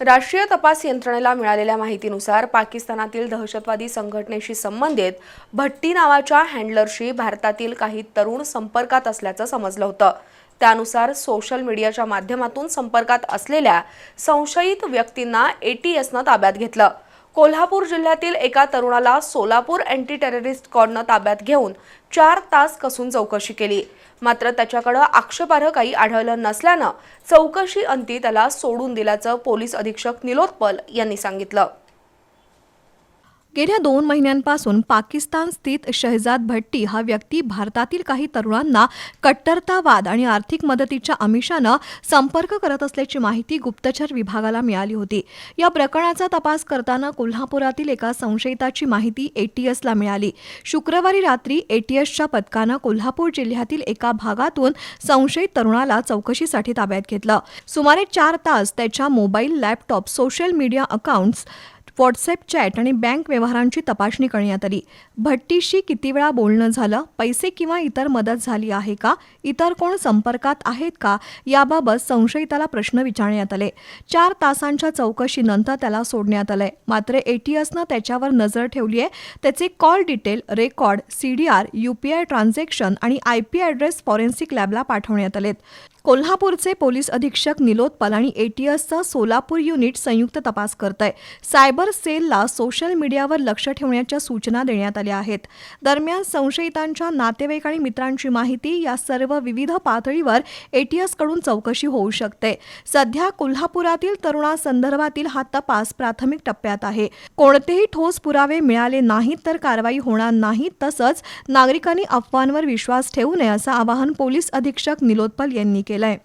राष्ट्रीय तपास यंत्रणेला मिळालेल्या माहितीनुसार पाकिस्तानातील दहशतवादी संघटनेशी संबंधित भट्टी नावाच्या हँडलरशी भारतातील काही तरुण संपर्कात असल्याचं समजलं होतं। त्यानुसार सोशल मीडियाच्या माध्यमातून संपर्कात असलेल्या संशयित व्यक्तींना एटीएसनं ताब्यात घेतलं। कोल्हापूर जिल्ह्यातील एका तरुणाला सोलापूर अँटी टेररिस्ट स्क्वॉडनं ताब्यात घेऊन 4 तास कसून चौकशी केली। मात्र त्याच्याकडे आक्षेपार्ह काही आढळलं नसल्यानं चौकशी अंती त्याला सोडून दिल्याचं पोलीस अधीक्षक निलोत्पल यांनी सांगितलं। गेल्या 2 महिन्यांपासून पाकिस्तान स्थित शहजाद भट्टी हा व्यक्ती भारतातील काही तरुणांना कट्टरतावाद आणि आर्थिक मदतीच्या आमिषानं संपर्क करत असल्याची माहिती गुप्तचर विभागाला मिळाली होती। या प्रकरणाचा तपास करताना कोल्हापुरातील एका संशयिताची माहिती एटीएसला मिळाली। शुक्रवारी रात्री एटीएसच्या पथकानं कोल्हापूर जिल्ह्यातील एका भागातून संशयित तरुणाला चौकशीसाठी ताब्यात घेतलं। सुमारे 4 तास त्याच्या mobile, laptop, social media accounts, WhatsApp chat आणि बँक व्यवहारांची तपासणी करण्यात आली। भट्टीशी किती वेळा बोलणं झालं, पैसे किंवा इतर मदत झाली आहे का, इतर कोण संपर्कात आहेत का याबाबत संशयिताला प्रश्न विचारण्यात आले। 4 तासांच्या चौकशीनंतर त्याला सोडण्यात आलंय। मात्र एटीएसनं त्याच्यावर नजर ठेवली आहे। त्याचे call detail, record, CDR, UPI transaction आणि आयपी ॲड्रेस फॉरेन्सिक लॅबला पाठवण्यात आलेत। कोल्हापूरचे पोलीस अधीक्षक निलोत्पल आणि एटीएसचं सोलापूर युनिट संयुक्त तपास करतंय। सायबर सेलला सोशल मीडियावर लक्ष ठेवण्याच्या सूचना देण्यात आल्या आहेत। दरम्यान संशयितांच्या नातेवाईक आणि मित्रांची माहिती या सर्व विविध पातळीवर एटीएसकडून चौकशी होऊ शकते। सध्या कोल्हापुरातील तरुणासंदर्भातील हा तपास प्राथमिक टप्प्यात आहे। कोणतेही ठोस पुरावे मिळाले नाहीत तर कारवाई होणार नाही। तसंच नागरिकांनी अफवांवर विश्वास ठेवू नये असं आवाहन पोलीस अधीक्षक निलोत्पल यांनी केलंय।